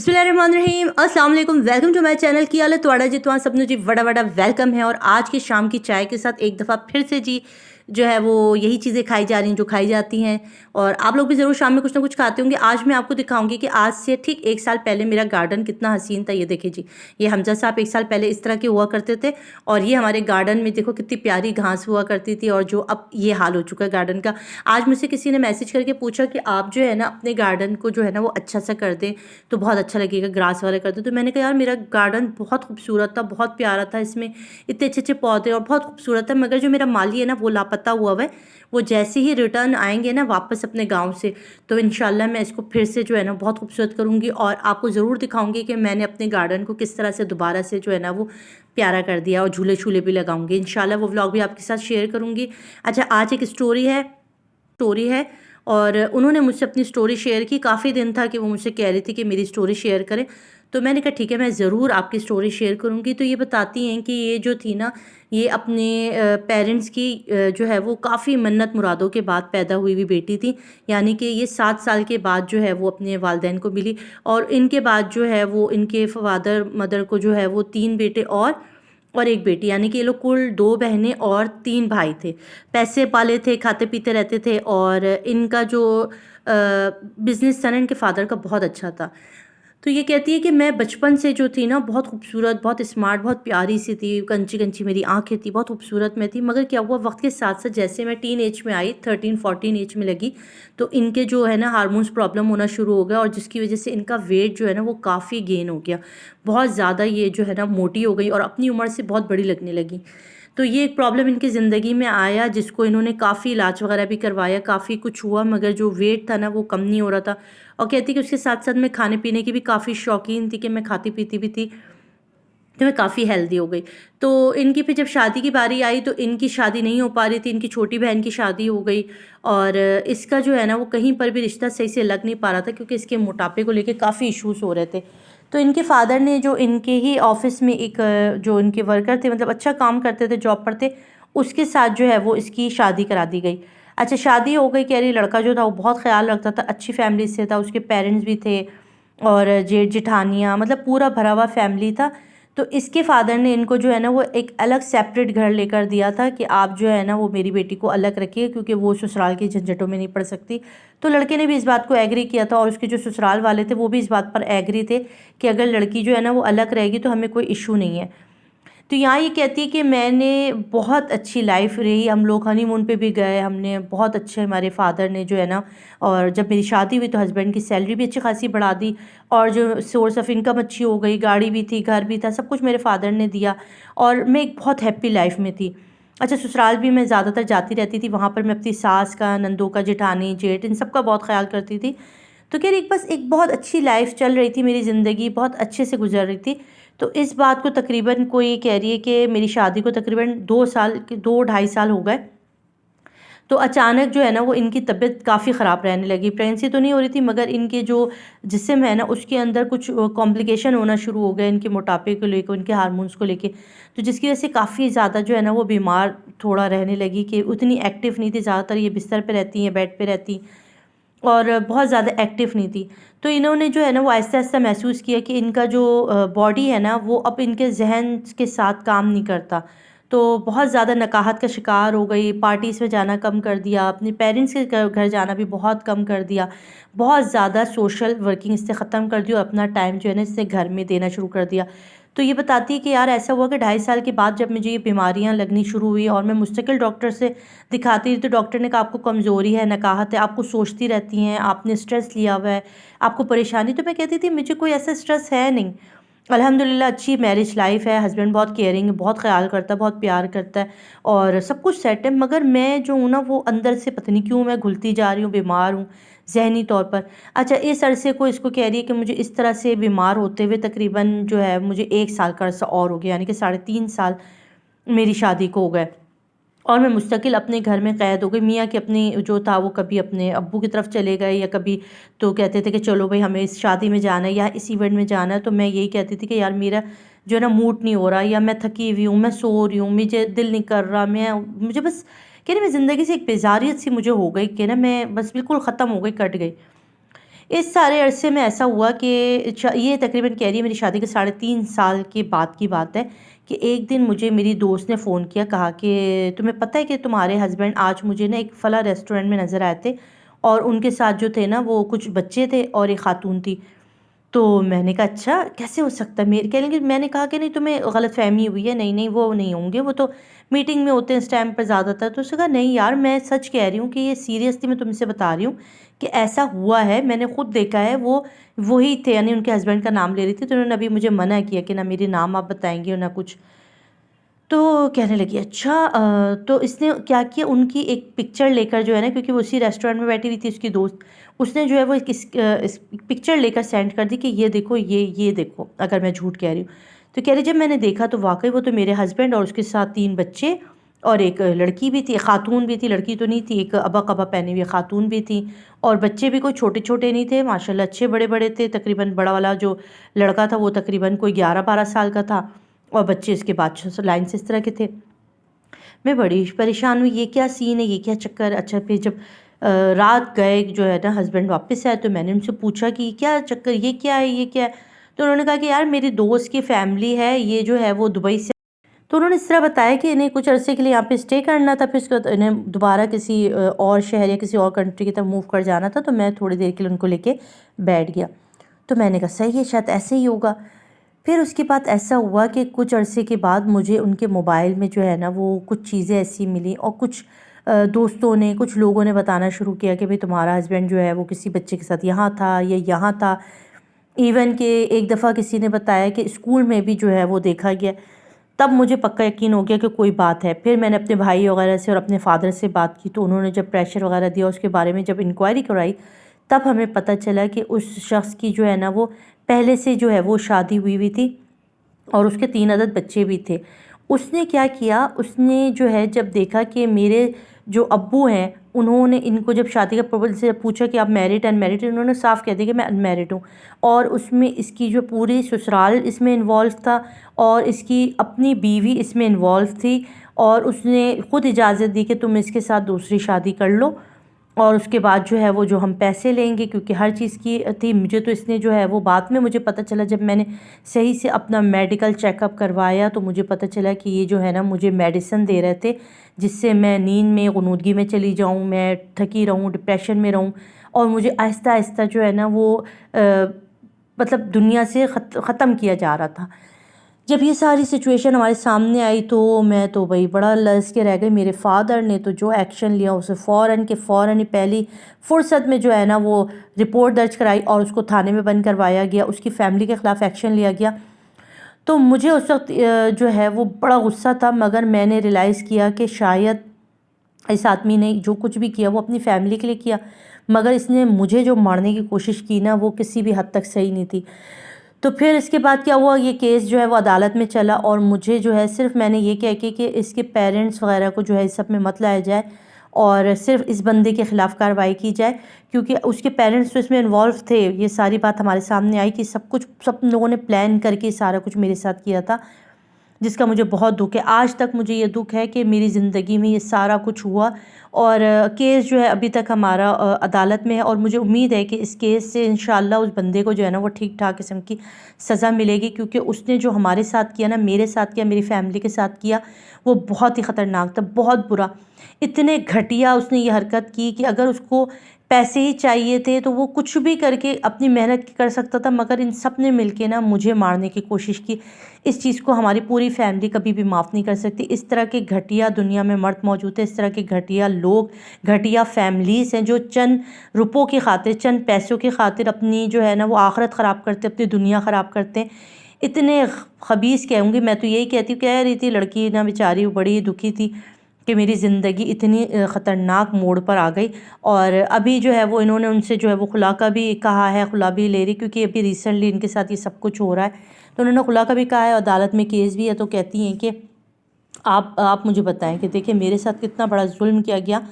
बिस्मिल्लाहिर्रहमानिर्रहीम अस्सलाम वालेकुम। Welcome to my channel. की हाल है तुहाड़ा जी? तुहां सबनों जी बड़ा बड़ा वेलकम है। और आज की शाम की चाय के साथ एक दफ़ा फिर से जी जो है वो यही चीज़ें खाई जा रही हैं जो खाई जाती हैं, और आप लोग भी ज़रूर शाम में कुछ ना कुछ खाते होंगे। आज मैं आपको दिखाऊंगी कि आज से ठीक 1 साल पहले मेरा गार्डन कितना हसीन था। ये देखिए जी, ये हमजा साहब 1 साल पहले इस तरह के हुआ करते थे, और ये हमारे गार्डन में देखो कितनी प्यारी घास हुआ करती थी, और जो अब ये हाल हो चुका है गार्डन का। आज मुझसे किसी ने मैसेज करके पूछा कि आप जो है ना अपने गार्डन को जो है ना वो अच्छा सा कर दें तो बहुत अच्छा लगेगा, ग्रास वाला कर दो। तो मैंने कहा यार मेरा गार्डन बहुत खूबसूरत था, बहुत प्यारा था, इसमें इतने अच्छे अच्छे पौधे और बहुत खूबसूरत था, मगर जो मेरा माली है ना वो लापता हुआ है। वो जैसे ही रिटर्न आएंगे ना वापस अपने गांव से, तो इंशाल्लाह मैं इसको फिर से जो है ना बहुत खूबसूरत करूँगी, और आपको ज़रूर दिखाऊंगी कि मैंने अपने गार्डन को किस तरह से दोबारा से जो है ना वो प्यारा कर दिया, और झूले छूले भी लगाऊंगी इंशाल्लाह। वो व्लॉग भी आपके साथ शेयर करूँगी। अच्छा, आज एक स्टोरी है, और उन्होंने मुझसे अपनी स्टोरी शेयर की। काफ़ी दिन था कि वो मुझसे कह रही थी कि मेरी स्टोरी शेयर करें, तो मैंने कहा ठीक है मैं ज़रूर आपकी स्टोरी शेयर करूँगी। तो ये बताती हैं कि ये जो थी ना, ये अपने पेरेंट्स की जो है वो काफ़ी मन्नत मुरादों के बाद पैदा हुई हुई बेटी थी। यानी कि ये 7 साल के बाद जो है वो अपने वालिदैन को मिली, और इनके बाद जो है वो इनके फादर मदर को जो है वो 3 बेटे और 1 बेटी, यानी कि ये लोग कुल 2 बहनें और 3 भाई थे। पैसे वाले थे, खाते पीते रहते थे, और इनका जो बिज़नेस था ना इनके फादर का बहुत अच्छा था। तो ये कहती है कि मैं बचपन से जो थी ना बहुत खूबसूरत, बहुत स्मार्ट, बहुत प्यारी सी थी, कंची कंची मेरी आंखें थी, बहुत खूबसूरत मैं थी। मगर क्या हुआ, वक्त के साथ साथ जैसे मैं टीन एज में आई, 13-14 एज में लगी, तो इनके जो है ना हार्मोन्स प्रॉब्लम होना शुरू हो गया, और जिसकी वजह से इनका वेट जो है ना वो काफ़ी गेन हो गया। बहुत ज़्यादा ये जो है ना मोटी हो गई, और अपनी उम्र से बहुत बड़ी लगने लगी। तो ये एक प्रॉब्लम इनकी ज़िंदगी में आया, जिसको इन्होंने काफ़ी इलाज वगैरह भी करवाया, काफ़ी कुछ हुआ, मगर जो वेट था ना वो कम नहीं हो रहा था। और कहती कि उसके साथ साथ मैं खाने पीने की भी काफ़ी शौकीन थी, कि मैं खाती पीती भी थी, तो मैं काफ़ी हेल्दी हो गई। तो इनकी फिर जब शादी की बारी आई, तो इनकी शादी नहीं हो पा रही थी, इनकी छोटी बहन की शादी हो गई, और इसका जो है ना वो कहीं पर भी रिश्ता सही से लग नहीं पा रहा था, क्योंकि इसके मोटापे को लेके काफ़ी इश्यूज़ हो रहे थे। तो इनके फादर ने, जो इनके ही ऑफिस में एक जो इनके वर्कर थे, मतलब अच्छा काम करते थे, जॉब पर थे, उसके साथ जो है वो इसकी शादी करा दी गई। अच्छा, शादी हो गई, कह रही लड़का जो था वो बहुत ख्याल रखता था, अच्छी फैमिली से था, उसके पेरेंट्स भी थे, और जेठ जेठानियाँ, मतलब पूरा भरा हुआ फैमिली था। तो इसके फादर ने इनको जो है ना वो एक अलग सेपरेट घर लेकर दिया था, कि आप जो है ना वो मेरी बेटी को अलग रखिए, क्योंकि वो ससुराल के झंझटों में नहीं पड़ सकती। तो लड़के ने भी इस बात को एग्री किया था, और उसके जो ससुराल वाले थे वो भी इस बात पर एग्री थे कि अगर लड़की जो है ना वो अलग रहेगी तो हमें कोई इशू नहीं है। तो यहाँ ये कहती है कि मैंने बहुत अच्छी लाइफ रही, हम लोग हनीमून पे भी गए, हमने बहुत अच्छे, हमारे फादर ने जो है ना, और जब मेरी शादी हुई तो हस्बैंड की सैलरी भी अच्छी खासी बढ़ा दी, और जो सोर्स ऑफ इनकम अच्छी हो गई, गाड़ी भी थी, घर भी था, सब कुछ मेरे फादर ने दिया, और मैं एक बहुत हैप्पी लाइफ में थी। अच्छा, ससुराल भी मैं ज़्यादातर जाती रहती थी, वहाँ पर मैं अपनी सास का, नंदों का, जेठानी, जेठ, इन सब का बहुत ख्याल करती थी। तो कह रही बस एक बहुत अच्छी लाइफ चल रही थी, मेरी ज़िंदगी बहुत अच्छे से गुजर रही थी। तो इस बात को तकरीबन, कोई कह रही है कि मेरी शादी को तकरीबन 2 ढाई साल हो गए। तो अचानक जो है ना वो इनकी तबीयत काफ़ी ख़राब रहने लगी। प्रेगनेंसी तो नहीं हो रही थी, मगर इनके जो जिस्म है ना उसके अंदर कुछ कॉम्प्लिकेशन होना शुरू हो गए, इनके मोटापे को लेकर, इनके हार्मोन्स को लेके। तो जिसकी वजह से काफ़ी ज़्यादा जो है ना वो बीमार थोड़ा रहने लगी, कि उतनी एक्टिव नहीं थी, ज़्यादातर ये बिस्तर पे रहती हैं, बेड पे रहती, और बहुत ज़्यादा एक्टिव नहीं थी। तो इन्होंने जो है ना वो आहिस्ता-आहिस्ता महसूस किया कि इनका जो बॉडी है ना वो अब इनके ज़हन के साथ काम नहीं करता। तो बहुत ज़्यादा नकाहत का शिकार हो गई, पार्टीज़ में जाना कम कर दिया, अपने पेरेंट्स के घर जाना भी बहुत कम कर दिया, बहुत ज़्यादा सोशल वर्किंग इससे ख़त्म कर दी, और अपना टाइम जो है ना इससे घर में देना शुरू कर दिया। तो ये बताती है कि यार ऐसा हुआ कि 2.5 साल के बाद जब मुझे ये बीमारियाँ लगनी शुरू हुई, और मैं मुस्तकिल डॉक्टर से दिखाती रही, तो डॉक्टर ने कहा आपको कमज़ोरी है, नकाहत है, आपको सोचती रहती हैं, आपने स्ट्रेस लिया हुआ है, आपको परेशानी। तो मैं कहती थी मुझे कोई ऐसा स्ट्रेस है नहीं, अल्हम्दुलिल्लाह अच्छी मैरिज लाइफ है, हस्बैंड बहुत केयरिंग है, बहुत ख्याल करता है, बहुत प्यार करता है, और सब कुछ सेट है। मगर मैं जो हूँ ना वो अंदर से पता नहीं क्यों मैं घुलती जा रही हूँ, बीमार हूँ ज़हनी तौर पर। अच्छा, इस अरसे को इसको कह रही है कि मुझे इस तरह से बीमार होते हुए तकरीबन जो है मुझे 1 साल का अरसा और हो गया, यानी कि 3.5 साल मेरी शादी को हो गए, और मैं मुस्तकिल अपने घर में क़ैद हो गई। मियाँ की अपनी जो था वो कभी अपने अब्बू की तरफ चले गए, या कभी तो कहते थे कि चलो भाई हमें इस शादी में जाना है या इस इवेंट में जाना है, तो मैं यही कहती थी कि यार मेरा जो है ना मूड नहीं हो रहा, या मैं थकी हुई हूँ, मैं सो रही हूँ, मुझे दिल नहीं कर रहा, मैं मुझे बस कह रही मैं ज़िंदगी से एक बेजारियत सी मुझे हो गई, कि ना मैं बस बिल्कुल ख़त्म हो गई, कट गई। इस सारे अरसे में ऐसा हुआ कि ये तकरीबन कह रही है मेरी शादी के 3.5 साल के बाद की बात है कि एक दिन मुझे मेरी दोस्त ने फ़ोन किया, कहा कि तुम्हें पता है कि तुम्हारे हस्बैंड आज मुझे ना एक फ़ला रेस्टोरेंट में नज़र आए थे और उनके साथ जो थे ना वो कुछ बच्चे थे और एक खातून थी। तो मैंने कहा अच्छा कैसे हो सकता है, मेरे कह लेंगे, मैंने कहा कि नहीं तुम्हें गलतफ़हमी हुई है, नहीं नहीं वो नहीं होंगे, वो तो मीटिंग में होते हैं इस टाइम पर ज़्यादातर। तो उसने कहा नहीं यार मैं सच कह रही हूँ कि ये सीरियसली मैं तुमसे बता रही हूँ कि ऐसा हुआ है, मैंने खुद देखा है, वो वही थे, यानी उनके हस्बैंड का नाम ले रही थी। तो उन्होंने अभी मुझे मना किया कि ना मेरे नाम आप बताएंगे और ना कुछ। तो कहने लगी अच्छा तो इसने क्या किया, उनकी एक पिक्चर लेकर जो है ना, क्योंकि वो उसी रेस्टोरेंट में बैठी हुई थी उसकी दोस्त, उसने जो है वो इस पिक्चर लेकर सेंड कर दी कि ये देखो, ये देखो, अगर मैं झूठ कह रही हूँ। तो कह रही जब मैंने देखा तो वाकई वो तो मेरे हस्बैंड और उसके साथ 3 बच्चे और एक लड़की भी थी, खातून भी थी, लड़की तो नहीं थी, एक अबा कबा पहनी हुई खातून भी थी। और बच्चे भी कोई छोटे छोटे नहीं थे, माशाल्लाह अच्छे बड़े बड़े थे। तकरीबन बड़ा वाला जो लड़का था वो तकरीबन कोई 11-12 साल का था और बच्चे इसके बाद लाइन से इस तरह के थे। मैं बड़ी परेशान हुई, ये क्या सीन है, ये क्या चक्कर। अच्छा फिर जब रात गए जो है ना हस्बैंड वापस आए तो मैंने उनसे पूछा कि क्या चक्कर, ये क्या है, ये क्या है। तो उन्होंने कहा कि यार मेरी दोस्त की फैमिली है, ये जो है वो दुबई से। तो उन्होंने इस तरह बताया कि इन्हें कुछ अरसे के लिए यहाँ पे स्टे करना था, फिर उसके बाद इन्हें दोबारा किसी और शहर या किसी और कंट्री की तरफ मूव कर जाना था। तो मैं थोड़ी देर के लिए उनको लेके बैठ गया। तो मैंने कहा सही है, शायद ऐसे ही होगा। फिर उसके बाद ऐसा हुआ कि कुछ अरसे के बाद मुझे उनके मोबाइल में जो है ना वो कुछ चीज़ें ऐसी मिली और कुछ दोस्तों ने, कुछ लोगों ने बताना शुरू किया कि भाई तुम्हारा हस्बैंड जो है वो किसी बच्चे के साथ यहाँ था या यहाँ था। इवन कि एक दफ़ा किसी ने बताया कि स्कूल में भी जो है वो देखा गया। तब मुझे पक्का यकीन हो गया कि कोई बात है। फिर मैंने अपने भाई वगैरह से और अपने फादर से बात की, तो उन्होंने जब प्रेशर वगैरह दिया उसके बारे में जब इंक्वायरी कराई, तब हमें पता चला कि उस शख्स की जो है ना वो पहले से जो है वो शादी हुई हुई थी और उसके 3 अदद बच्चे भी थे। उसने क्या किया, उसने जो है जब देखा कि मेरे जो अब्बू हैं, उन्होंने इनको जब शादी का प्रपोज़ल से पूछा कि आप मैरिड अनमैरिड, इन्होंने साफ़ कह दिया कि मैं अनमैरिड हूँ। और उसमें इसकी जो पूरी ससुराल इसमें इन्वॉल्व था और इसकी अपनी बीवी इसमें इन्वॉल्व थी और उसने खुद इजाज़त दी कि तुम इसके साथ दूसरी शादी कर लो और उसके बाद जो है वो जो हम पैसे लेंगे, क्योंकि हर चीज़ की थी। मुझे तो इसने जो है वो बाद में मुझे पता चला, जब मैंने सही से अपना मेडिकल चेकअप करवाया तो मुझे पता चला कि ये जो है ना मुझे मेडिसिन दे रहे थे जिससे मैं नींद में गुनूदगी में चली जाऊँ, मैं थकी रहूँ, डिप्रेशन में रहूँ और मुझे आहिस्ता आहिस्ता जो है ना वो मतलब दुनिया से ख़त्म किया जा रहा था। जब ये सारी सिचुएशन हमारे सामने आई तो मैं तो भाई बड़ा लर्ज़ के रह गई। मेरे फादर ने तो जो एक्शन लिया उसे फ़ौरन के फ़ौरन ही पहली फुर्सत में जो है ना वो रिपोर्ट दर्ज कराई और उसको थाने में बंद करवाया गया, उसकी फ़ैमिली के ख़िलाफ़ एक्शन लिया गया। तो मुझे उस वक्त जो है वो बड़ा गुस्सा था, मगर मैंने रियलाइज़ किया कि शायद इस आदमी ने जो कुछ भी किया वो अपनी फ़ैमिली के लिए किया, मगर इसने मुझे जो मारने की कोशिश की ना वो किसी भी हद तक सही नहीं थी। तो फिर इसके बाद क्या हुआ, ये केस जो है वो अदालत में चला और मुझे जो है सिर्फ मैंने ये कह के कि इसके पेरेंट्स वगैरह को जो है इस सब में मत लाया जाए और सिर्फ इस बंदे के ख़िलाफ़ कार्रवाई की जाए, क्योंकि उसके पेरेंट्स तो इसमें इन्वॉल्व थे। ये सारी बात हमारे सामने आई कि सब लोगों ने प्लान करके सारा कुछ मेरे साथ किया था, जिसका मुझे बहुत दुःख है। आज तक मुझे ये दुःख है कि मेरी ज़िंदगी में ये सारा कुछ हुआ और केस जो है अभी तक हमारा अदालत में है और मुझे उम्मीद है कि इस केस से इंशाअल्लाह उस बंदे को जो है ना वो ठीक-ठाक किस्म की सज़ा मिलेगी, क्योंकि उसने जो हमारे साथ किया ना, मेरे साथ किया, मेरी फ़ैमिली के साथ किया, वो बहुत ही ख़तरनाक था, बहुत बुरा। इतने घटिया उसने ये हरकत की कि अगर उसको पैसे ही चाहिए थे तो वो कुछ भी करके अपनी मेहनत कर सकता था, मगर इन सब ने मिल के ना मुझे मारने की कोशिश की। इस चीज़ को हमारी पूरी फैमिली कभी भी माफ़ नहीं कर सकती। इस तरह के घटिया दुनिया में मर्द मौजूद है, इस तरह के घटिया लोग, घटिया फैमिलीज़ हैं जो चंद रुपयों की खातिर, चंद पैसों की खातिर अपनी जो है ना वो आखिरत ख़राब करते, अपनी दुनिया ख़राब करते हैं। इतने ख़बीस कहूँगी मैं तो यही कहती हूँ, कह रही थी लड़की ना बेचारी बड़ी दुखी थी कि मेरी ज़िंदगी इतनी ख़तरनाक मोड़ पर आ गई। और अभी जो है वो इन्होंने उनसे जो है वो खुला का भी कहा है, खुला भी ले रही, क्योंकि अभी रिसेंटली इनके साथ ये सब कुछ हो रहा है। तो उन्होंने खुला का भी कहा है, अदालत में केस भी है। तो कहती हैं कि आप मुझे बताएं कि देखिए मेरे साथ कितना बड़ा जुल्म किया गया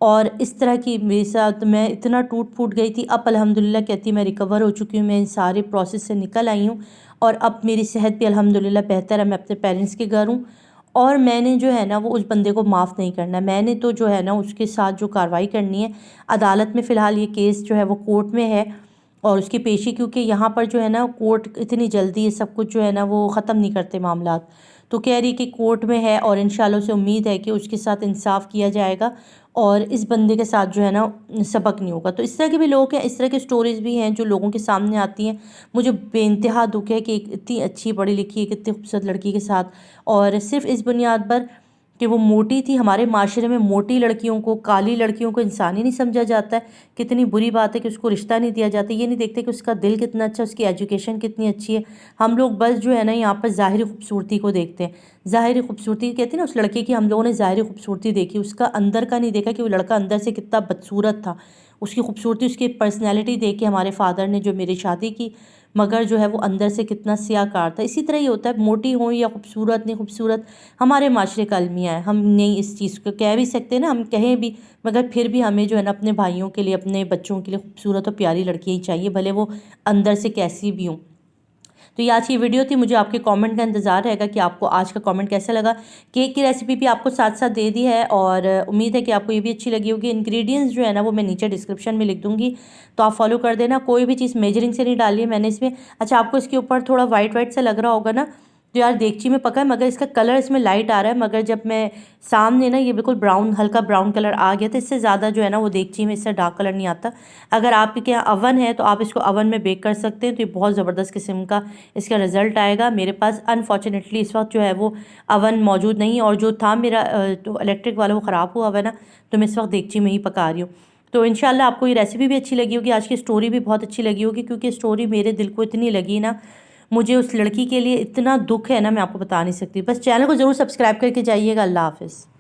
और इस तरह की मेरे साथ मैं इतना टूट फूट गई थी। अब अल्हम्दुलिल्लाह कहती मैं रिकवर हो चुकी हूँ, मैं इन सारे प्रोसेस से निकल आई हूँ और अब मेरी सेहत भी अल्हम्दुलिल्लाह बेहतर है, मैं अपने पेरेंट्स के घर हूँ और मैंने जो है ना वो उस बंदे को माफ़ नहीं करना। मैंने तो जो है ना उसके साथ जो कार्रवाई करनी है, अदालत में फ़िलहाल ये केस जो है वो कोर्ट में है और उसकी पेशी, क्योंकि यहाँ पर जो है ना कोर्ट इतनी जल्दी सब कुछ जो है ना वो ख़त्म नहीं करते मामलात। तो कह रही कि कोर्ट में है और इंशाल्लाह उसे उम्मीद है कि उसके साथ इंसाफ किया जाएगा और इस बंदे के साथ जो है ना सबक नहीं होगा। तो इस तरह के भी लोग हैं, इस तरह की स्टोरीज़ भी हैं जो लोगों के सामने आती हैं। मुझे बेइंतहा दुख है कि एक इतनी अच्छी पढ़ी लिखी एक इतनी खूबसूरत लड़की के साथ, और सिर्फ इस बुनियाद पर कि वो मोटी थी। हमारे माशरे में मोटी लड़कियों को, काली लड़कियों को इंसान ही नहीं समझा जाता है। कितनी बुरी बात है कि उसको रिश्ता नहीं दिया जाता। ये नहीं देखते कि उसका दिल कितना अच्छा, उसकी एजुकेशन कितनी अच्छी है। हम लोग बस जो है ना यहाँ पर ज़ाहिरी खूबसूरती को देखते हैं। ज़ाहिरी खूबसूरती कहते हैं ना, उस लड़के की हम लोगों ने ज़ाहिरी खूबसूरती देखी, उसका अंदर का नहीं देखा कि वो लड़का अंदर से कितना बदसूरत था। उसकी खूबसूरती, उसकी पर्सनैलिटी देख के हमारे फादर ने जो मेरी शादी की, मगर जो है वो अंदर से कितना सियाकार था। इसी तरह ही होता है, मोटी हो या खूबसूरत नहीं खूबसूरत, हमारे माशरे का अलमिया है। हम नहीं इस चीज़ को कह भी सकते ना, हम कहें भी, मगर फिर भी हमें जो है ना अपने भाइयों के लिए, अपने बच्चों के लिए खूबसूरत और प्यारी लड़कियाँ ही चाहिए, भले वो अंदर से कैसी भी हों। तो ये आज की वीडियो थी। मुझे आपके कमेंट का इंतज़ार रहेगा कि आपको आज का कमेंट कैसा लगा। केक की रेसिपी भी आपको साथ साथ दे दी है और उम्मीद है कि आपको ये भी अच्छी लगी होगी। इंग्रेडिएंट्स जो है ना वो मैं नीचे डिस्क्रिप्शन में लिख दूँगी, तो आप फॉलो कर देना। कोई भी चीज़ मेजरिंग से नहीं डाली है मैंने इसमें। अच्छा, आपको इसके ऊपर थोड़ा वाइट वाइट सा लग रहा होगा ना, तो यार देगची में पका है, मगर इसका कलर इसमें लाइट आ रहा है, मगर जब मैं सामने ना ये बिल्कुल ब्राउन, हल्का ब्राउन कलर आ गया, तो इससे ज़्यादा जो है ना वो देगची में इससे डार्क कलर नहीं आता। अगर आपके यहाँ अवन है तो आप इसको अवन में बेक कर सकते हैं, तो ये बहुत ज़बरदस्त किस्म का इसका रिज़ल्ट आएगा। मेरे पास अनफॉर्चुनेटली इस वक्त जो है वो अवन मौजूद नहीं है, और जो था मेरा तो इलेक्ट्रिक वाला वो ख़राब हुआ हुआ है ना, तो मैं इस वक्त देगची में ही पका रही हूँ। तो इंशाल्लाह आपको ये रेसिपी भी अच्छी लगी होगी, आज की स्टोरी भी बहुत अच्छी लगी होगी, क्योंकि स्टोरी मेरे दिल को इतनी लगी ना, मुझे उस लड़की के लिए इतना दुख है ना, मैं आपको बता नहीं सकती। बस चैनल को ज़रूर सब्सक्राइब करके जाइएगा। अल्लाह हाफ़िज़।